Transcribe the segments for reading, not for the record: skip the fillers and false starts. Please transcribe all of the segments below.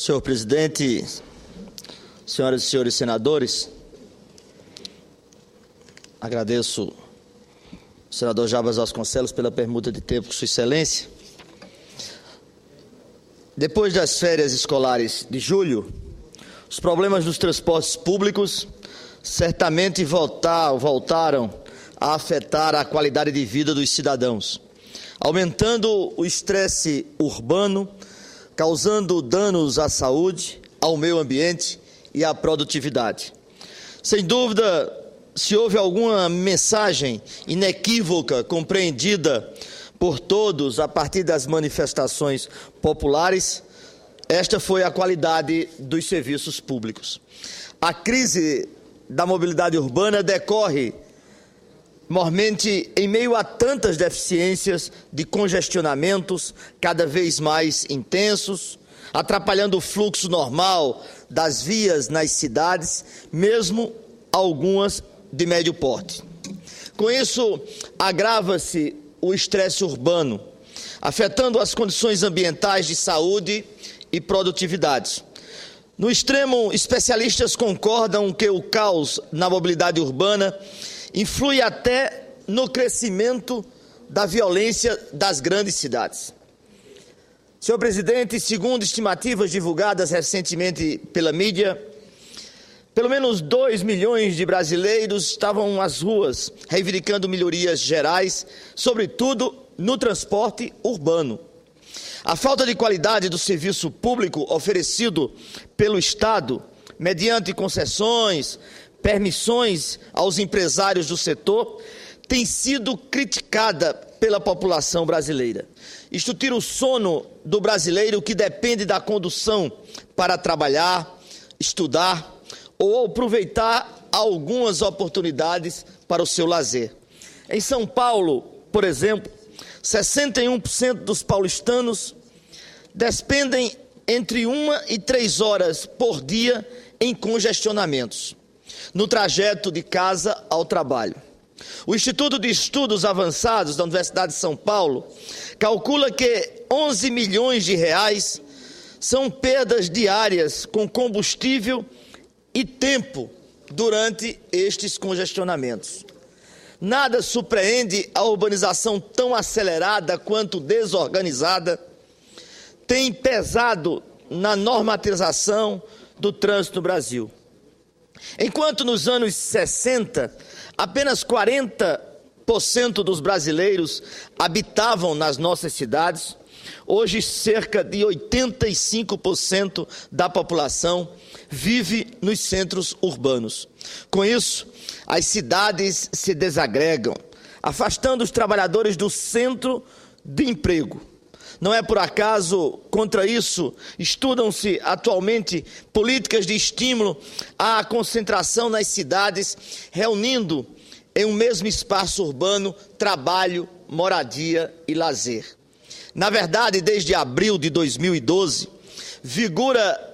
Senhor presidente, senhoras e senhores senadores, agradeço ao senador Jarbas Vasconcelos pela permuta de tempo com sua excelência. Depois das férias escolares de julho, os problemas dos transportes públicos certamente voltaram a afetar a qualidade de vida dos cidadãos, aumentando o estresse urbano, causando danos à saúde, ao meio ambiente e à produtividade. Sem dúvida, se houve alguma mensagem inequívoca compreendida por todos a partir das manifestações populares, esta foi a qualidade dos serviços públicos. A crise da mobilidade urbana decorre mormente em meio a tantas deficiências de congestionamentos cada vez mais intensos, atrapalhando o fluxo normal das vias nas cidades, mesmo algumas de médio porte. Com isso, agrava-se o estresse urbano, afetando as condições ambientais de saúde e produtividade. No extremo, especialistas concordam que o caos na mobilidade urbana influi até no crescimento da violência das grandes cidades. Senhor presidente, segundo estimativas divulgadas recentemente pela mídia, pelo menos 2 milhões de brasileiros estavam às ruas reivindicando melhorias gerais, sobretudo no transporte urbano. A falta de qualidade do serviço público oferecido pelo Estado, mediante concessões, permissões aos empresários do setor, tem sido criticada pela população brasileira. Isto tira o sono do brasileiro que depende da condução para trabalhar, estudar ou aproveitar algumas oportunidades para o seu lazer. Em São Paulo, por exemplo, 61% dos paulistanos despendem entre 1 e 3 horas por dia em congestionamentos, no trajeto de casa ao trabalho. O Instituto de Estudos Avançados da Universidade de São Paulo calcula que 11 milhões de reais são perdas diárias com combustível e tempo durante estes congestionamentos. Nada surpreende a urbanização tão acelerada quanto desorganizada tem pesado na normatização do trânsito no Brasil. Enquanto nos anos 60, apenas 40% dos brasileiros habitavam nas nossas cidades, hoje cerca de 85% da população vive nos centros urbanos. Com isso, as cidades se desagregam, afastando os trabalhadores do centro de emprego. Não é por acaso, contra isso, estudam-se atualmente políticas de estímulo à concentração nas cidades, reunindo em um mesmo espaço urbano trabalho, moradia e lazer. Na verdade, desde abril de 2012, vigora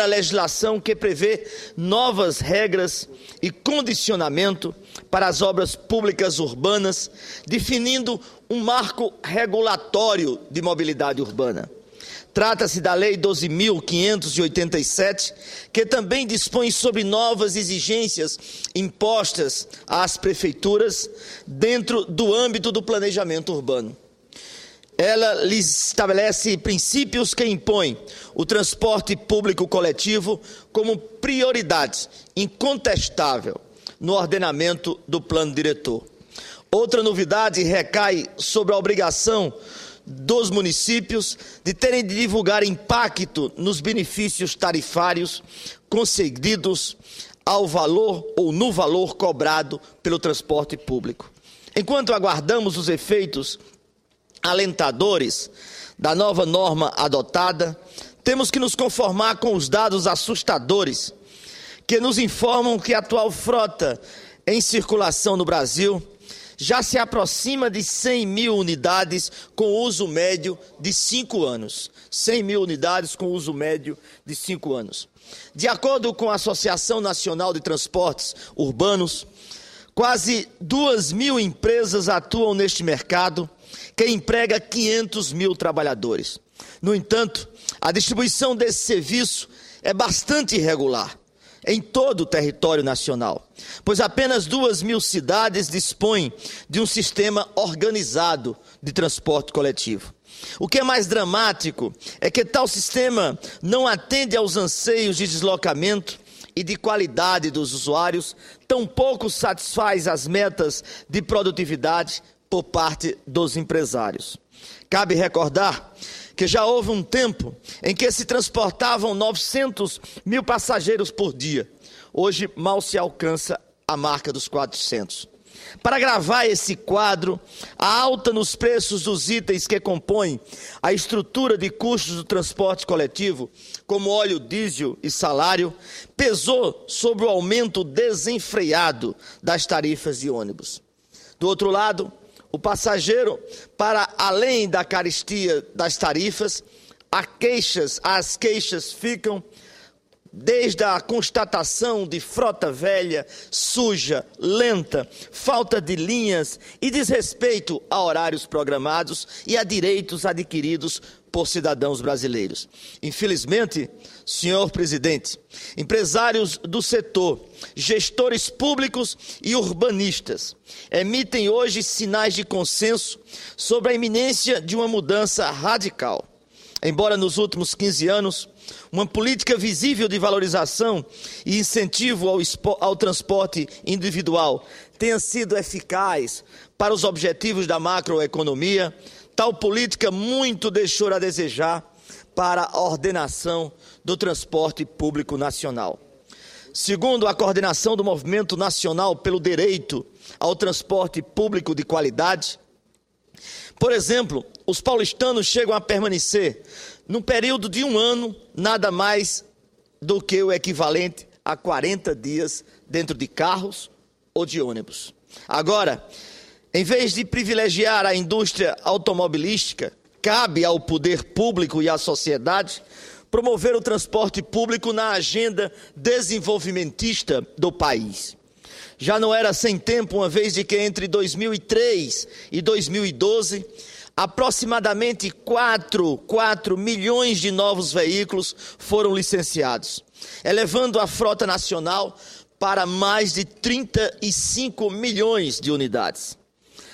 a legislação que prevê novas regras e condicionamento para as obras públicas urbanas, definindo um marco regulatório de mobilidade urbana. Trata-se da Lei 12.587, que também dispõe sobre novas exigências impostas às prefeituras dentro do âmbito do planejamento urbano. Ela lhes estabelece princípios que impõem o transporte público coletivo como prioridade incontestável no ordenamento do plano diretor. Outra novidade recai sobre a obrigação dos municípios de terem de divulgar impacto nos benefícios tarifários concedidos ao valor ou no valor cobrado pelo transporte público. Enquanto aguardamos os efeitos alentadores da nova norma adotada, temos que nos conformar com os dados assustadores que nos informam que a atual frota em circulação no Brasil já se aproxima de 100 mil unidades com uso médio de 5 anos. 100 mil unidades com uso médio de 5 anos. De acordo com a Associação Nacional de Transportes Urbanos, quase 2.000 empresas atuam neste mercado, que emprega 500 mil trabalhadores. No entanto, a distribuição desse serviço é bastante irregular em todo o território nacional, pois apenas 2.000 cidades dispõem de um sistema organizado de transporte coletivo. O que é mais dramático é que tal sistema não atende aos anseios de deslocamento e de qualidade dos usuários, tampouco satisfaz as metas de produtividade por parte dos empresários. Cabe recordar que já houve um tempo em que se transportavam 900 mil passageiros por dia. Hoje mal se alcança a marca dos 400. Para agravar esse quadro, a alta nos preços dos itens que compõem a estrutura de custos do transporte coletivo, como óleo diesel e salário, pesou sobre o aumento desenfreado das tarifas de ônibus. Do outro lado, o passageiro, para além da carestia das tarifas, as queixas ficam desde a constatação de frota velha, suja, lenta, falta de linhas e desrespeito a horários programados e a direitos adquiridos por cidadãos brasileiros. Infelizmente, senhor presidente, empresários do setor, gestores públicos e urbanistas emitem hoje sinais de consenso sobre a iminência de uma mudança radical. Embora nos últimos 15 anos, uma política visível de valorização e incentivo ao transporte individual tenha sido eficaz para os objetivos da macroeconomia, tal política muito deixou a desejar para a ordenação do transporte público nacional. Segundo a coordenação do Movimento Nacional pelo Direito ao Transporte Público de Qualidade, por exemplo, os paulistanos chegam a permanecer, num período de 1 ano, nada mais do que o equivalente a 40 dias dentro de carros ou de ônibus. Agora, em vez de privilegiar a indústria automobilística, cabe ao poder público e à sociedade promover o transporte público na agenda desenvolvimentista do país. Já não era sem tempo, uma vez de que entre 2003 e 2012, aproximadamente 4 milhões de novos veículos foram licenciados, elevando a frota nacional para mais de 35 milhões de unidades.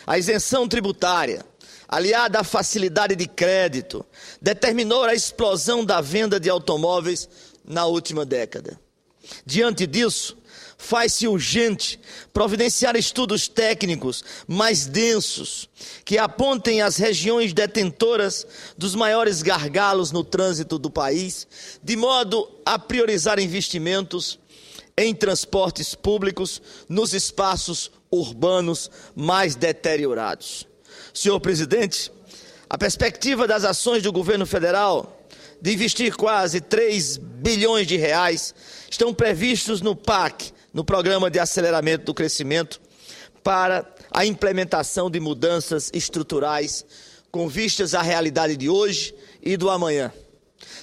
A isenção tributária, aliada à facilidade de crédito, determinou a explosão da venda de automóveis na última década. Diante disso, faz-se urgente providenciar estudos técnicos mais densos que apontem as regiões detentoras dos maiores gargalos no trânsito do país, de modo a priorizar investimentos em transportes públicos nos espaços urbanos mais deteriorados. Senhor presidente, a perspectiva das ações do governo federal de investir quase 3 bilhões de reais estão previstos no PAC, no Programa de Aceleramento do Crescimento, para a implementação de mudanças estruturais com vistas à realidade de hoje e do amanhã.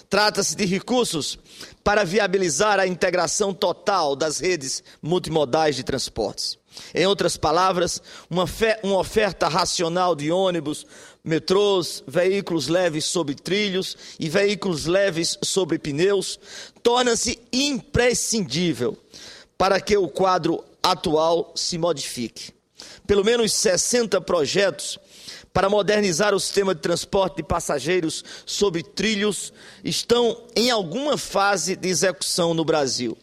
Trata-se de recursos para viabilizar a integração total das redes multimodais de transportes. Em outras palavras, uma oferta racional de ônibus, metrôs, veículos leves sobre trilhos e veículos leves sobre pneus torna-se imprescindível para que o quadro atual se modifique. Pelo menos 60 projetos para modernizar o sistema de transporte de passageiros sobre trilhos estão em alguma fase de execução no Brasil,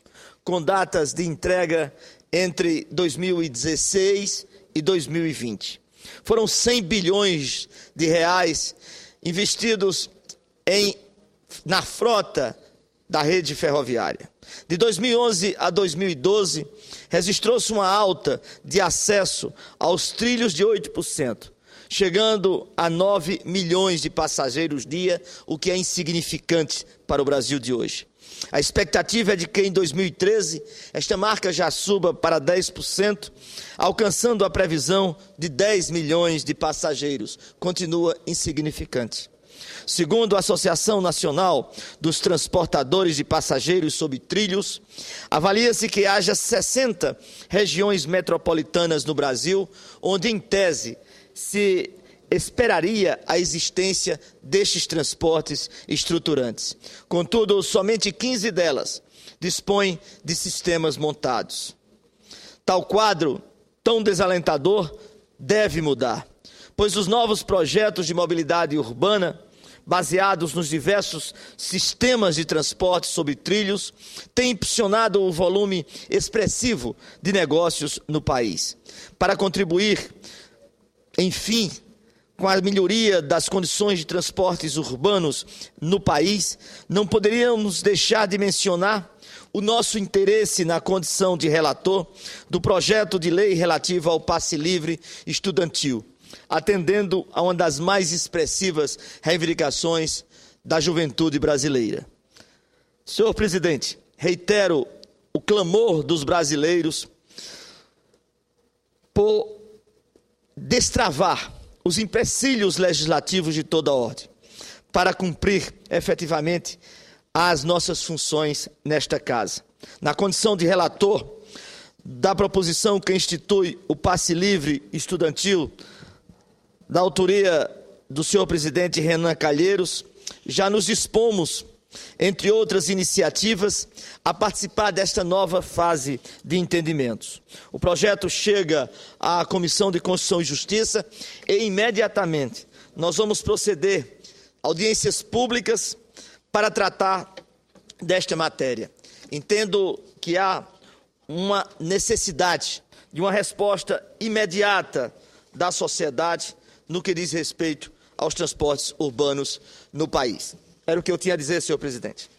com datas de entrega entre 2016 e 2020. Foram 100 bilhões de reais investidos na frota da rede ferroviária. De 2011 a 2012, registrou-se uma alta de acesso aos trilhos de 8%, chegando a 9 milhões de passageiros dia, o que é insignificante para o Brasil de hoje. A expectativa é de que em 2013 esta marca já suba para 10%, alcançando a previsão de 10 milhões de passageiros. Continua insignificante. Segundo a Associação Nacional dos Transportadores de Passageiros sobre Trilhos, avalia-se que haja 60 regiões metropolitanas no Brasil, onde, em tese, se esperaria a existência destes transportes estruturantes. Contudo, somente 15 delas dispõem de sistemas montados. Tal quadro, tão desalentador, deve mudar, pois os novos projetos de mobilidade urbana, baseados nos diversos sistemas de transporte sobre trilhos, têm impulsionado o volume expressivo de negócios no país. Para contribuir, enfim, com a melhoria das condições de transportes urbanos no país, não poderíamos deixar de mencionar o nosso interesse na condição de relator do projeto de lei relativo ao passe livre estudantil, atendendo a uma das mais expressivas reivindicações da juventude brasileira. Senhor presidente, reitero o clamor dos brasileiros por destravar os empecilhos legislativos de toda ordem, para cumprir efetivamente as nossas funções nesta casa. Na condição de relator da proposição que institui o passe livre estudantil, da autoria do senhor presidente Renan Calheiros, já nos dispomos, entre outras iniciativas, a participar desta nova fase de entendimentos. O projeto chega à Comissão de Constituição e Justiça e, imediatamente, nós vamos proceder a audiências públicas para tratar desta matéria. Entendo que há uma necessidade de uma resposta imediata da sociedade no que diz respeito aos transportes urbanos no país. Era o que eu tinha a dizer, senhor presidente.